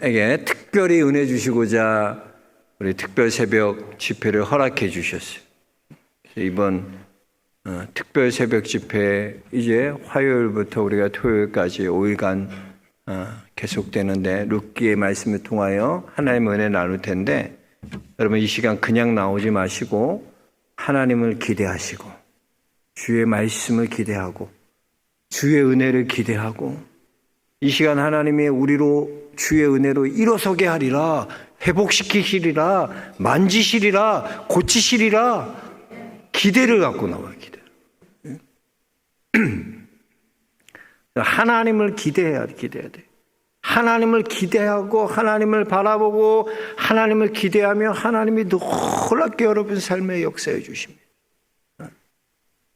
여러분에게 특별히 은혜 주시고자 우리 특별 새벽 집회를 허락해 주셨어요. 이번 특별 새벽 집회 이제 화요일부터 우리가 토요일까지 5일간 계속되는데 룻기의 말씀을 통하여 하나님의 은혜 나눌 텐데, 여러분 이 시간 그냥 나오지 마시고 하나님을 기대하시고 주의 말씀을 기대하고 주의 은혜를 기대하고, 이 시간 하나님의 우리로 주의 은혜로 일어서게 하리라, 회복시키시리라, 만지시리라, 고치시리라, 기대를 갖고 나와요. 기대. 하나님을 기대해야 돼. 하나님을 기대하고 하나님을 바라보고 하나님을 기대하며 하나님이 놀랍게 여러분 삶에 역사해 주십니다.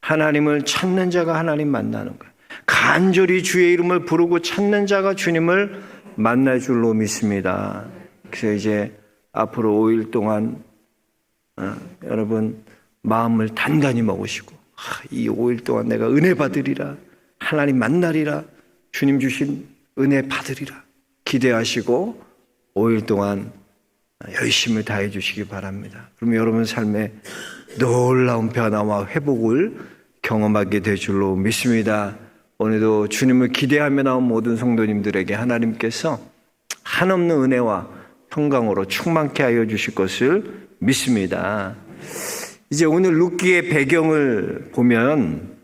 하나님을 찾는 자가 하나님 만나는 거예요. 간절히 주의 이름을 부르고 찾는 자가 주님을 만날 줄로 믿습니다. 그래서 이제 앞으로 5일 동안 여러분 마음을 단단히 먹으시고, 이 5일 동안 내가 은혜 받으리라, 하나님 만나리라, 주님 주신 은혜 받으리라 기대하시고 5일 동안 열심을 다해 주시기 바랍니다. 그럼 여러분 삶에 놀라운 변화와 회복을 경험하게 될 줄로 믿습니다. 오늘도 주님을 기대하며 나온 모든 성도님들에게 하나님께서 한없는 은혜와 평강으로 충만케 하여 주실 것을 믿습니다. 이제 오늘 룻기의 배경을 보면,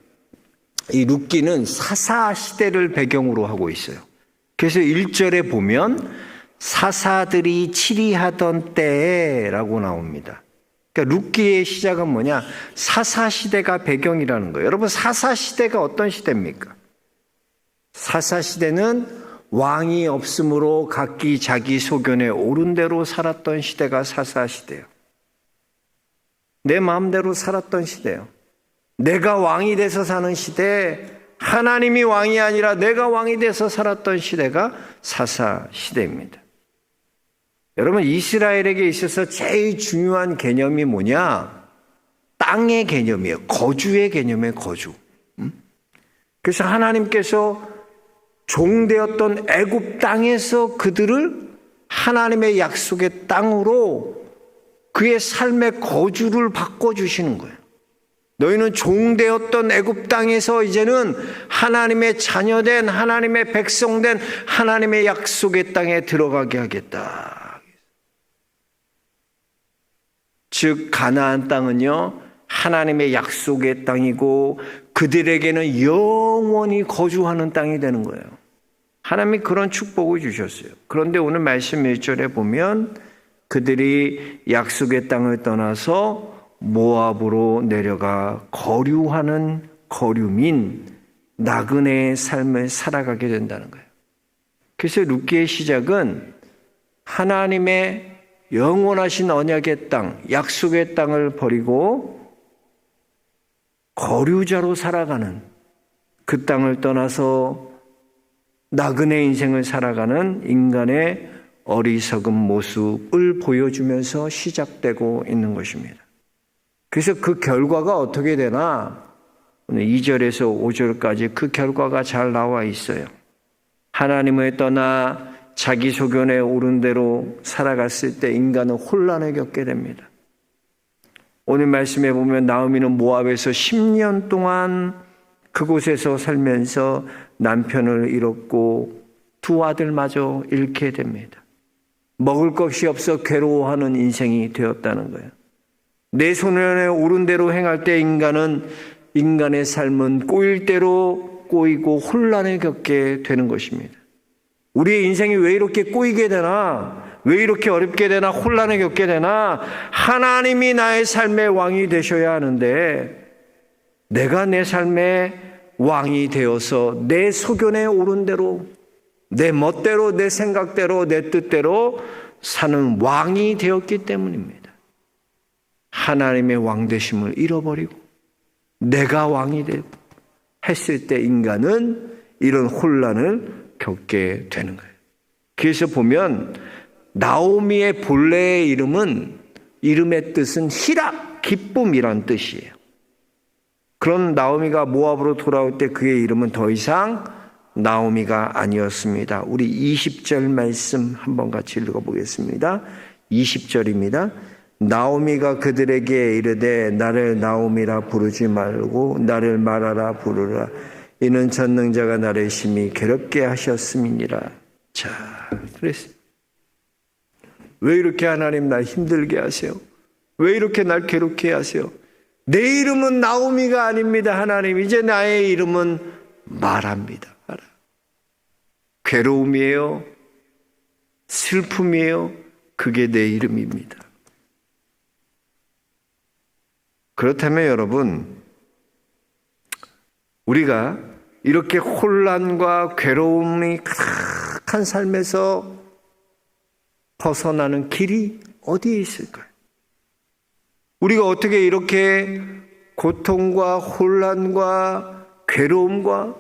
이 룻기는 사사 시대를 배경으로 하고 있어요. 그래서 1절에 보면 사사들이 치리하던 때라고 나옵니다. 그러니까 룻기의 시작은 뭐냐? 사사 시대가 배경이라는 거예요. 여러분 사사 시대가 어떤 시대입니까? 사사 시대는 왕이 없으므로 각기 자기 소견에 옳은 대로 살았던 시대가 사사 시대예요. 내 마음대로 살았던 시대예요. 내가 왕이 돼서 사는 시대, 하나님이 왕이 아니라 내가 왕이 돼서 살았던 시대가 사사 시대입니다. 여러분 이스라엘에게 있어서 제일 중요한 개념이 뭐냐? 땅의 개념이에요. 거주의 개념이에요. 거주. 그래서 하나님께서 종되었던 애굽 땅에서 그들을 하나님의 약속의 땅으로 그의 삶의 거주를 바꿔주시는 거예요. 너희는 종되었던 애굽 땅에서 이제는 하나님의 자녀된, 하나님의 백성된, 하나님의 약속의 땅에 들어가게 하겠다. 즉 가나안 땅은요 하나님의 약속의 땅이고 그들에게는 영원히 거주하는 땅이 되는 거예요. 하나님이 그런 축복을 주셨어요. 그런데 오늘 말씀 1절에 보면 그들이 약속의 땅을 떠나서 모압으로 내려가 거류하는 거류민, 나그네의 삶을 살아가게 된다는 거예요. 그래서 룻기의 시작은 하나님의 영원하신 언약의 땅, 약속의 땅을 버리고 거류자로 살아가는, 그 땅을 떠나서 나그네 인생을 살아가는 인간의 어리석은 모습을 보여주면서 시작되고 있는 것입니다. 그래서 그 결과가 어떻게 되나? 오늘 2절에서 5절까지 그 결과가 잘 나와 있어요. 하나님을 떠나 자기 소견에 옳은 대로 살아갔을 때 인간은 혼란을 겪게 됩니다. 오늘 말씀에 보면 나오미는 모압에서 10년 동안 그곳에서 살면서 남편을 잃었고 두 아들마저 잃게 됩니다. 먹을 것이 없어 괴로워하는 인생이 되었다는 거예요. 내 소견에 옳은 대로 행할 때 인간의 삶은 꼬일 대로 꼬이고 혼란을 겪게 되는 것입니다. 우리의 인생이 왜 이렇게 꼬이게 되나? 왜 이렇게 어렵게 되나? 혼란을 겪게 되나? 하나님이 나의 삶의 왕이 되셔야 하는데 내가 내 삶의 왕이 되어서 내 소견에 옳은 대로, 내 멋대로, 내 생각대로, 내 뜻대로 사는 왕이 되었기 때문입니다. 하나님의 왕 되심을 잃어버리고 내가 왕이 되고 했을 때 인간은 이런 혼란을 겪게 되는 거예요. 그래서 보면 나오미의 본래의 이름의 뜻은 희락, 기쁨이란 뜻이에요. 그런 나오미가 모압으로 돌아올 때 그의 이름은 더 이상 나오미가 아니었습니다. 우리 20절 말씀 한번 같이 읽어보겠습니다. 20절입니다. 나오미가 그들에게 이르되 나를 나오미라 부르지 말고 나를 마라라 부르라. 이는 전능자가 나를 심히 괴롭게 하셨음이니라. 자, 그랬어요. 왜 이렇게 하나님 날 힘들게 하세요? 왜 이렇게 날 괴롭게 하세요? 내 이름은 나오미가 아닙니다. 하나님, 이제 나의 이름은 마라입니다. 마라. 괴로움이에요. 슬픔이에요. 그게 내 이름입니다. 그렇다면 여러분, 우리가 이렇게 혼란과 괴로움이 가득한 삶에서 벗어나는 길이 어디에 있을까요? 우리가 어떻게 이렇게 고통과 혼란과 괴로움과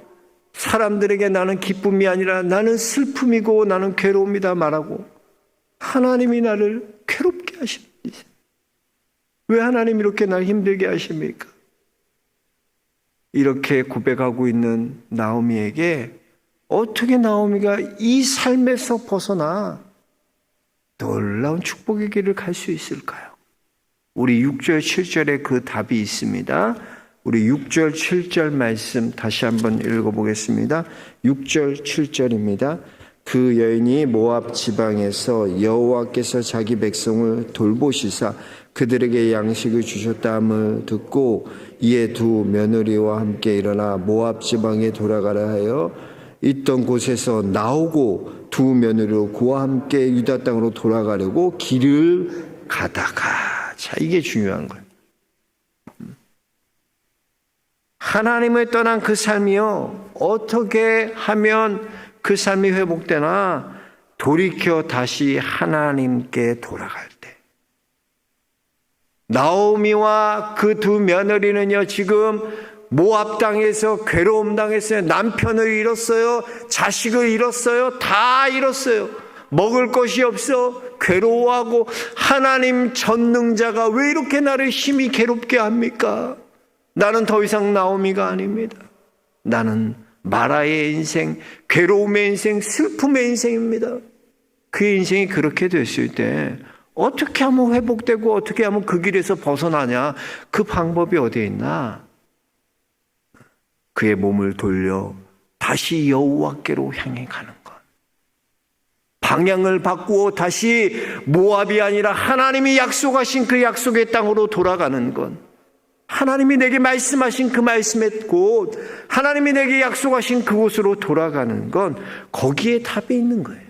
사람들에게 나는 기쁨이 아니라 나는 슬픔이고 나는 괴로움이다 말하고 하나님이 나를 괴롭게 하십니다. 왜 하나님 이렇게 날 힘들게 하십니까? 이렇게 고백하고 있는 나오미에게 어떻게 나오미가 이 삶에서 벗어나 놀라운 축복의 길을 갈 수 있을까요? 우리 6절 7절에 그 답이 있습니다. 우리 6절 7절 말씀 다시 한번 읽어보겠습니다. 6절 7절입니다. 그 여인이 모압 지방에서 여호와께서 자기 백성을 돌보시사 그들에게 양식을 주셨다함을 듣고 이에 두 며느리와 함께 일어나 모압 지방에 돌아가라 하여 있던 곳에서 나오고 두 며느리로 그와 함께 유다 땅으로 돌아가려고 길을 가다가, 자, 이게 중요한 거예요. 하나님을 떠난 그 삶이요, 어떻게 하면 그 삶이 회복되나? 돌이켜 다시 하나님께 돌아갈 때. 나오미와 그 두 며느리는요, 지금 모압 땅에서 괴로움 당했어요. 남편을 잃었어요. 자식을 잃었어요. 다 잃었어요. 먹을 것이 없어 괴로워하고, 하나님 전능자가 왜 이렇게 나를 심히 괴롭게 합니까? 나는 더 이상 나오미가 아닙니다. 나는 마라의 인생, 괴로움의 인생, 슬픔의 인생입니다. 그 인생이 그렇게 됐을 때 어떻게 하면 회복되고 어떻게 하면 그 길에서 벗어나냐? 그 방법이 어디에 있나? 그의 몸을 돌려 다시 여호와께로 향해 가는 것. 방향을 바꾸어 다시 모압이 아니라 하나님이 약속하신 그 약속의 땅으로 돌아가는 것. 하나님이 내게 말씀하신 그 말씀의 곳, 하나님이 내게 약속하신 그곳으로 돌아가는 건 거기에 답이 있는 거예요.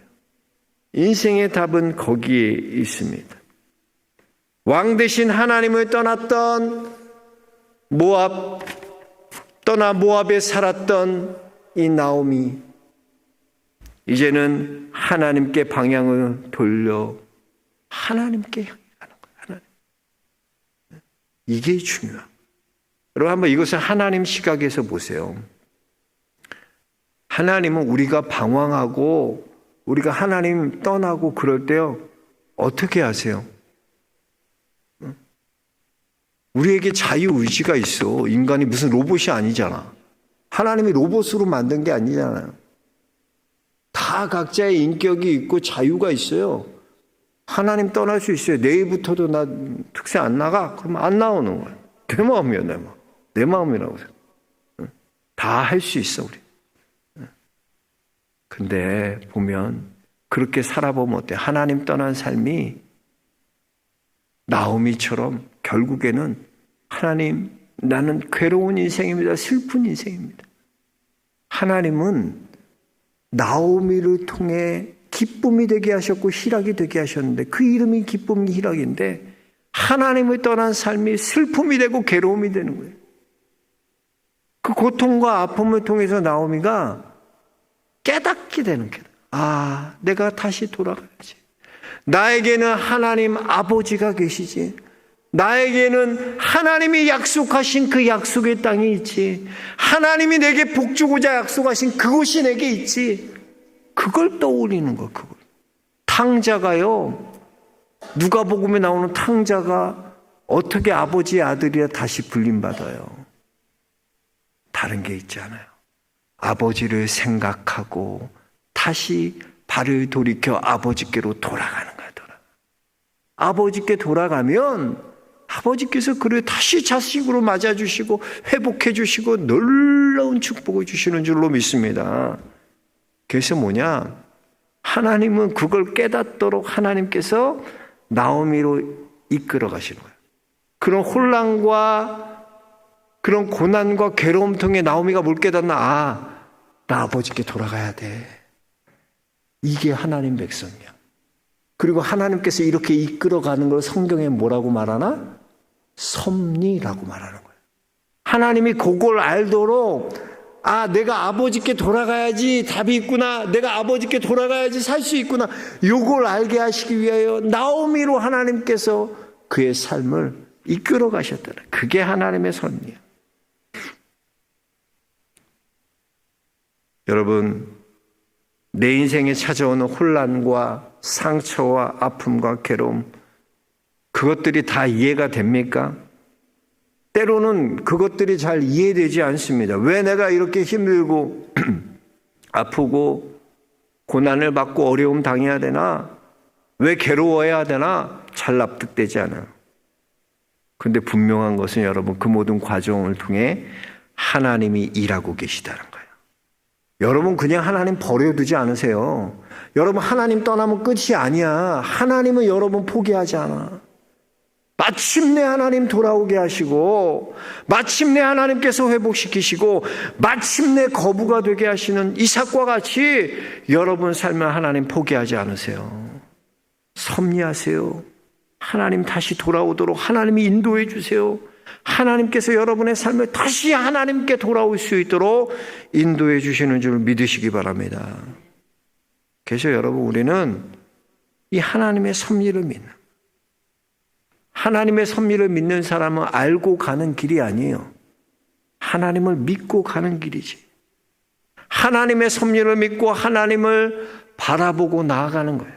인생의 답은 거기에 있습니다. 왕 대신 하나님을 떠났던 모압에 살았던 이 나오미, 이제는 하나님께 방향을 돌려 하나님께 향해 가는 거예요. 하나님. 이게 중요해요. 여러분, 한번 이것을 하나님 시각에서 보세요. 하나님은 우리가 방황하고 우리가 하나님 떠나고 그럴 때요, 어떻게 하세요? 우리에게 자유의지가 있어. 인간이 무슨 로봇이 아니잖아. 하나님이 로봇으로 만든 게 아니잖아요. 다 각자의 인격이 있고 자유가 있어요. 하나님 떠날 수 있어요. 내일부터도 나 특세 안 나가? 그러면 안 나오는 거예요. 내 마음이야, 내 마음. 내 마음이라고 해요. 다 할 수 있어, 우리. 근데 보면 그렇게 살아보면 어때? 하나님 떠난 삶이 나오미처럼 결국에는 하나님, 나는 괴로운 인생입니다. 슬픈 인생입니다. 하나님은 나오미를 통해 기쁨이 되게 하셨고 희락이 되게 하셨는데, 그 이름이 기쁨이 희락인데 하나님을 떠난 삶이 슬픔이 되고 괴로움이 되는 거예요. 그 고통과 아픔을 통해서 나오미가 깨닫게 되는 거예요. 아, 내가 다시 돌아가야지. 나에게는 하나님 아버지가 계시지. 나에게는 하나님이 약속하신 그 약속의 땅이 있지. 하나님이 내게 복 주고자 약속하신 그곳이 내게 있지. 그걸 떠올리는 거, 그걸. 탕자가요, 누가복음에 나오는 탕자가 어떻게 아버지의 아들이라 다시 불림받아요? 다른 게 있지 않아요? 아버지를 생각하고 다시 발을 돌이켜 아버지께로 돌아가는 거야. 아버지께 돌아가면 아버지께서 그를 다시 자식으로 맞아주시고 회복해주시고 놀라운 축복을 주시는 줄로 믿습니다. 그래서 뭐냐? 하나님은 그걸 깨닫도록 하나님께서 나오미로 이끌어 가시는 거예요. 그런 혼란과 그런 고난과 괴로움 통해 나오미가 뭘 깨닫나? 나 아버지께 돌아가야 돼. 이게 하나님 백성이야. 그리고 하나님께서 이렇게 이끌어가는 걸 성경에 뭐라고 말하나? 섭리라고 말하는 거예요. 하나님이 그걸 알도록 내가 아버지께 돌아가야지 답이 있구나. 내가 아버지께 돌아가야지 살 수 있구나. 요걸 알게 하시기 위하여 나오미로 하나님께서 그의 삶을 이끌어 가셨다. 그게 하나님의 섭리예요. 여러분, 내 인생에 찾아오는 혼란과 상처와 아픔과 괴로움, 그것들이 다 이해가 됩니까? 때로는 그것들이 잘 이해되지 않습니다. 왜 내가 이렇게 힘들고 아프고 고난을 받고 어려움 당해야 되나? 왜 괴로워해야 되나? 잘 납득되지 않아요. 그런데 분명한 것은 여러분, 그 모든 과정을 통해 하나님이 일하고 계시다는 거예요. 여러분 그냥 하나님 버려두지 않으세요. 여러분 하나님 떠나면 끝이 아니야. 하나님은 여러분 포기하지 않아. 마침내 하나님 돌아오게 하시고 마침내 하나님께서 회복시키시고 마침내 거부가 되게 하시는 이삭과 같이 여러분 삶을 하나님 포기하지 않으세요. 섭리하세요. 하나님 다시 돌아오도록 하나님이 인도해 주세요. 하나님께서 여러분의 삶을 다시 하나님께 돌아올 수 있도록 인도해 주시는 줄 믿으시기 바랍니다. 그래서 여러분 우리는 이 하나님의 섭리를 믿는, 하나님의 섭리를 믿는 사람은 알고 가는 길이 아니에요. 하나님을 믿고 가는 길이지. 하나님의 섭리를 믿고 하나님을 바라보고 나아가는 거예요.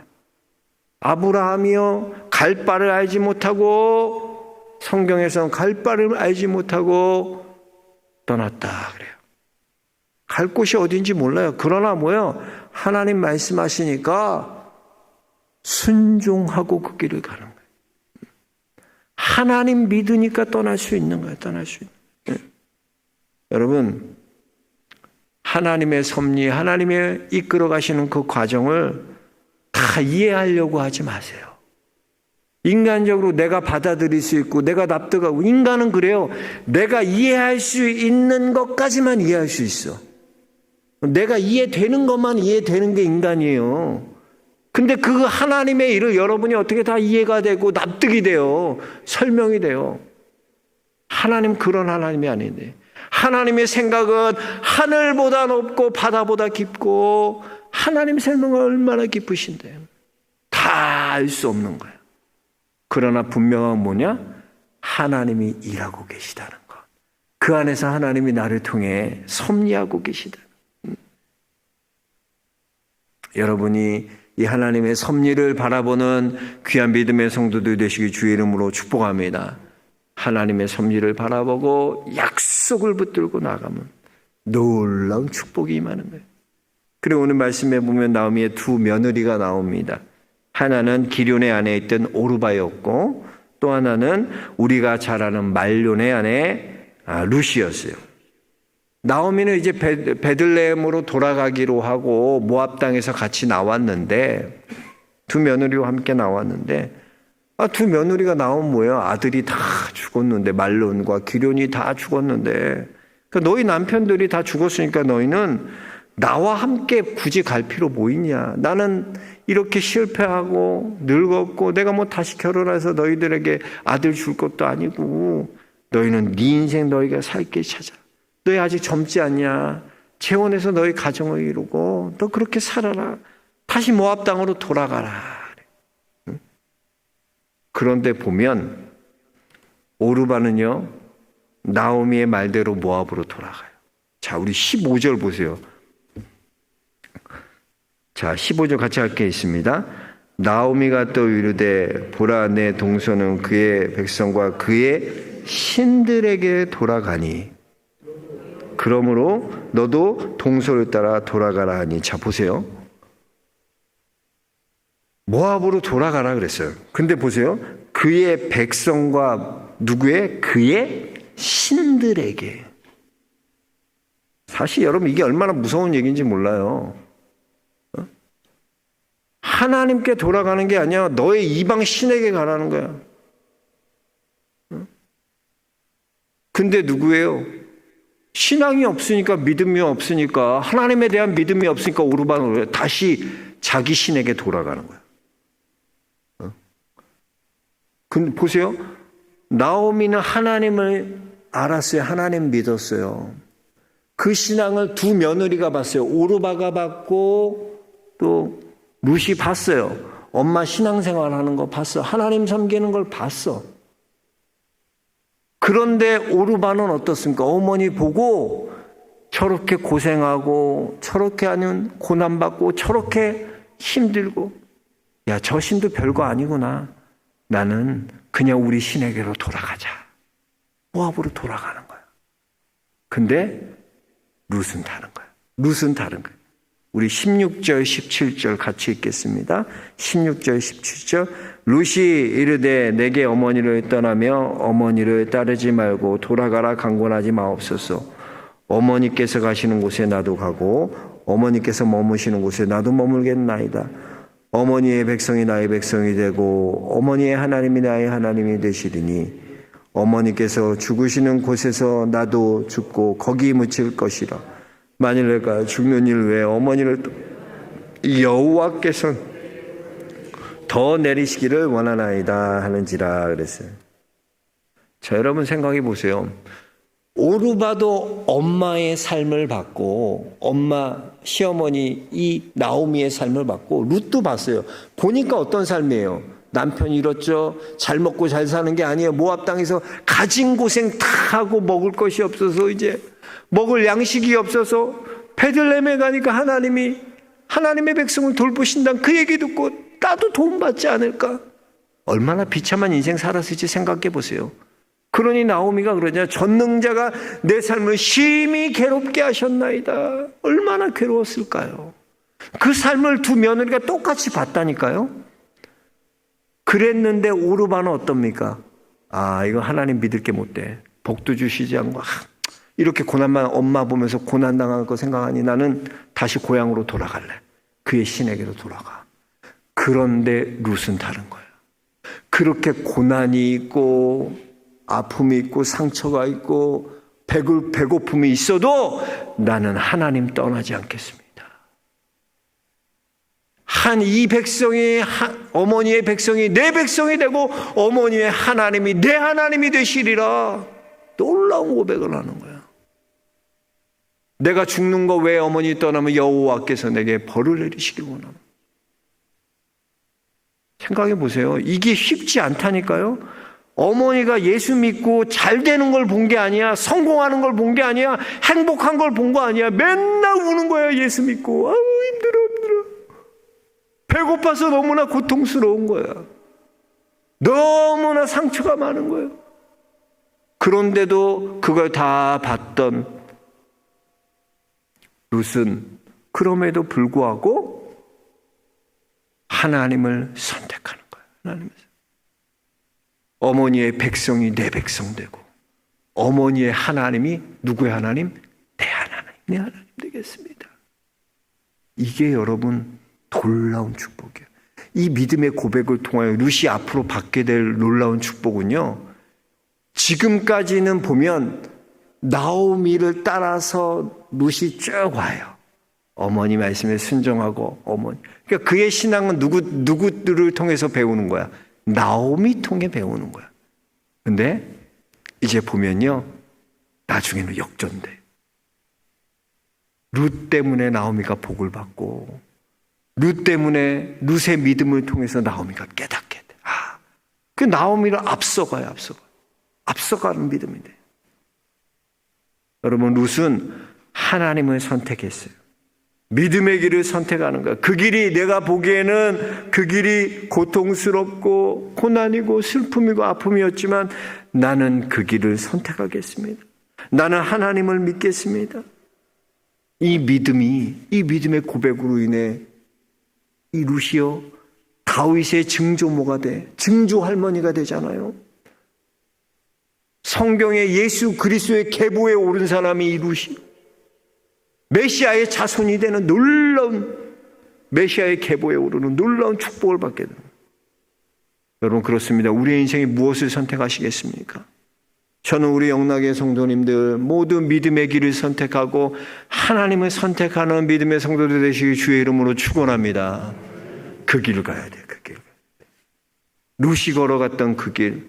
아브라함이요 갈 바를 알지 못하고, 성경에서는 갈 바를 알지 못하고 떠났다 그래요. 갈 곳이 어딘지 몰라요. 그러나 뭐요? 하나님 말씀하시니까 순종하고 그 길을 가는 거예요. 하나님 믿으니까 떠날 수 있는 거예요. 떠날 수 있는 거예요. 여러분, 하나님의 섭리, 하나님의 이끌어 가시는 그 과정을 다 이해하려고 하지 마세요. 인간적으로 내가 받아들일 수 있고 내가 납득하고, 인간은 그래요. 내가 이해할 수 있는 것까지만 이해할 수 있어. 내가 이해되는 것만 이해되는 게 인간이에요. 근데 그 하나님의 일을 여러분이 어떻게 다 이해가 되고 납득이 돼요. 설명이 돼요. 하나님 그런 하나님이 아닌데, 하나님의 생각은 하늘보다 높고 바다보다 깊고 하나님 생각은 얼마나 깊으신데 다 알 수 없는 거예요. 그러나 분명한 뭐냐? 하나님이 일하고 계시다는 것. 그 안에서 하나님이 나를 통해 섭리하고 계시다. 여러분이 이 하나님의 섭리를 바라보는 귀한 믿음의 성도들 되시기 주의 이름으로 축복합니다. 하나님의 섭리를 바라보고 약속을 붙들고 나가면 놀라운 축복이 임하는 거예요. 그리고 오늘 말씀에 보면 나오미의 두 며느리가 나옵니다. 하나는 기럐의 안에 있던 오르바였고 또 하나는 우리가 잘 아는 말론의 아내 루시였어요. 나오미는 이제 베들레헴으로 돌아가기로 하고 모압 땅에서 같이 나왔는데, 두 며느리와 함께 나왔는데, 두 며느리가 나오면 뭐예요? 아들이 다 죽었는데, 말론과 기럐이 다 죽었는데, 그러니까 너희 남편들이 다 죽었으니까 너희는 나와 함께 굳이 갈 필요 뭐 있냐? 나는 이렇게 실패하고 늙었고 내가 뭐 다시 결혼해서 너희들에게 아들 줄 것도 아니고, 너희는 네 인생 너희가 살 길 찾아. 너희 아직 젊지 않냐? 재혼해서 너희 가정을 이루고 너 그렇게 살아라. 다시 모압 땅으로 돌아가라. 그런데 보면 오르바는요 나오미의 말대로 모압으로 돌아가요. 자, 우리 15절 보세요. 자, 15절 같이 할게 있습니다. 나오미가 또 이르되 보라, 내 동서는 그의 백성과 그의 신들에게 돌아가니 그러므로 너도 동서를 따라 돌아가라 하니. 자, 보세요. 모압으로 돌아가라 그랬어요. 근데 보세요. 그의 백성과 누구의? 그의 신들에게. 사실 여러분 이게 얼마나 무서운 얘기인지 몰라요. 하나님께 돌아가는 게 아니야. 너의 이방 신에게 가라는 거야. 근데 누구예요? 신앙이 없으니까, 믿음이 없으니까, 하나님에 대한 믿음이 없으니까 오르반으로 다시 자기 신에게 돌아가는 거야. 근데 보세요. 나오미는 하나님을 알았어요. 하나님 믿었어요. 그 신앙을 두 며느리가 봤어요. 오르바가 봤고 또 룻이 봤어요. 엄마 신앙생활 하는 거 봤어. 하나님 섬기는 걸 봤어. 그런데 오르바는 어떻습니까? 어머니 보고 저렇게 고생하고 저렇게 하는 고난받고 저렇게 힘들고, 야, 저 신도 별거 아니구나. 나는 그냥 우리 신에게로 돌아가자. 모압으로 돌아가는 거야. 근데 룻은 다른 거야. 룻은 다른 거야. 우리 16절 17절 같이 읽겠습니다. 16절 17절. 룻이 이르되 내게 어머니를 떠나며 어머니를 따르지 말고 돌아가라 강권하지 마옵소서. 어머니께서 가시는 곳에 나도 가고 어머니께서 머무시는 곳에 나도 머물겠나이다. 어머니의 백성이 나의 백성이 되고 어머니의 하나님이 나의 하나님이 되시리니 어머니께서 죽으시는 곳에서 나도 죽고 거기 묻힐 것이라. 만일 내가 죽는 일 외에 어머니를 여호와께서 더 내리시기를 원하나이다 하는지라 그랬어요. 자, 여러분 생각해 보세요. 오르바도 엄마의 삶을 봤고 엄마 시어머니 이 나오미의 삶을 봤고 룻도 봤어요. 보니까 어떤 삶이에요? 남편 잃었죠. 잘 먹고 잘 사는 게 아니에요. 모압 땅에서 가진 고생 다 하고 먹을 것이 없어서 이제 먹을 양식이 없어서 베들레헴에 가니까 하나님의 백성을 돌보신다는 그 얘기 듣고 나도 도움받지 않을까? 얼마나 비참한 인생 살았을지 생각해 보세요. 그러니 나오미가 그러냐? 전능자가 내 삶을 심히 괴롭게 하셨나이다. 얼마나 괴로웠을까요? 그 삶을 두 며느리가 똑같이 봤다니까요. 그랬는데 오르바는 어떻습니까? 아, 이거 하나님 믿을 게 못돼. 복도 주시지 않고 이렇게 고난만 엄마 보면서 고난당할 거 생각하니 나는 다시 고향으로 돌아갈래. 그의 신에게로 돌아가. 그런데 룻은 다른 거예요. 그렇게 고난이 있고 아픔이 있고 상처가 있고 배고픔이 있어도 나는 하나님 떠나지 않겠습니다. 이 백성이 어머니의 백성이 내 백성이 되고 어머니의 하나님이 내 하나님이 되시리라. 놀라운 고백을 하는 거야. 내가 죽는 거 외에 어머니 떠나면 여호와께서 내게 벌을 내리시길 원합니다. 생각해 보세요. 이게 쉽지 않다니까요. 어머니가 예수 믿고 잘 되는 걸 본 게 아니야. 성공하는 걸 본 게 아니야. 행복한 걸 본 거 아니야. 맨날 우는 거야. 예수 믿고. 아우 힘들어. 배고파서 너무나 고통스러운 거야. 너무나 상처가 많은 거예요. 그런데도 그걸 다 봤던 룻은 그럼에도 불구하고 하나님을 선택하는 거예요. 하나님을. 어머니의 백성이 내 백성 되고 어머니의 하나님이 누구의 하나님? 내 하나님, 내 하나님 되겠습니다. 이게 여러분 놀라운 축복이에요. 이 믿음의 고백을 통하여 룻이 앞으로 받게 될 놀라운 축복은요, 지금까지는 보면 나오미를 따라서 룻이 쭉 와요. 어머니 말씀에 순종하고 어머니. 그러니까 그의 신앙은 누구들을 통해서 배우는 거야? 나오미 통해 배우는 거야. 근데 이제 보면요, 나중에는 역전돼. 룻 때문에 나오미가 복을 받고 룻 때문에 룻의 믿음을 통해서 나오미가 깨닫게 돼. 그 나오미를 앞서가요. 앞서가는 믿음인데. 여러분, 룻은 하나님을 선택했어요. 믿음의 길을 선택하는 거야. 그 길이 내가 보기에는 그 길이 고통스럽고 고난이고 슬픔이고 아픔이었지만 나는 그 길을 선택하겠습니다. 나는 하나님을 믿겠습니다. 이 믿음의 고백으로 인해 이 루시요 다윗의 증조모가 증조 할머니가 되잖아요. 성경에 예수 그리스도의 계보에 오른 사람이 이 루시, 메시아의 자손이 되는 놀라운, 메시아의 계보에 오르는 놀라운 축복을 받게 됩니다. 여러분, 그렇습니다. 우리의 인생에 무엇을 선택하시겠습니까? 저는 우리 영락의 성도님들 모두 믿음의 길을 선택하고 하나님을 선택하는 믿음의 성도들 되시기 주의 이름으로 축원합니다. 그 길을 가야 돼. 그 길. 루시 걸어갔던 그 길.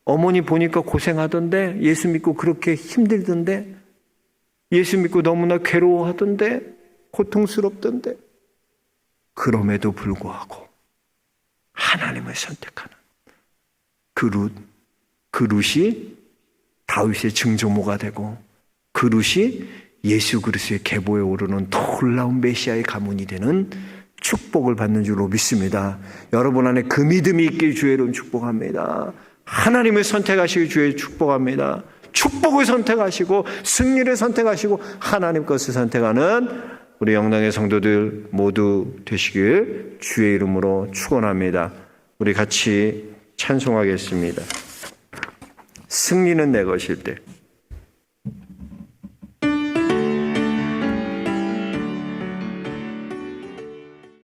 어머니 보니까 고생하던데, 예수 믿고 그렇게 힘들던데, 예수 믿고 너무나 괴로워하던데, 고통스럽던데, 그럼에도 불구하고 하나님을 선택하는 그 룻이 다윗의 증조모가 되고, 그 룻이 예수 그리스도의 계보에 오르는 놀라운 메시아의 가문이 되는 축복을 받는 줄로 믿습니다. 여러분 안에 그 믿음이 있길 주의 이름 축복합니다. 하나님을 선택하시기 주의 축복합니다. 축복을 선택하시고 승리를 선택하시고 하나님 것을 선택하는 우리 영락의 성도들 모두 되시길 주의 이름으로 축원합니다. 우리 같이 찬송하겠습니다. 승리는 내 것일 때.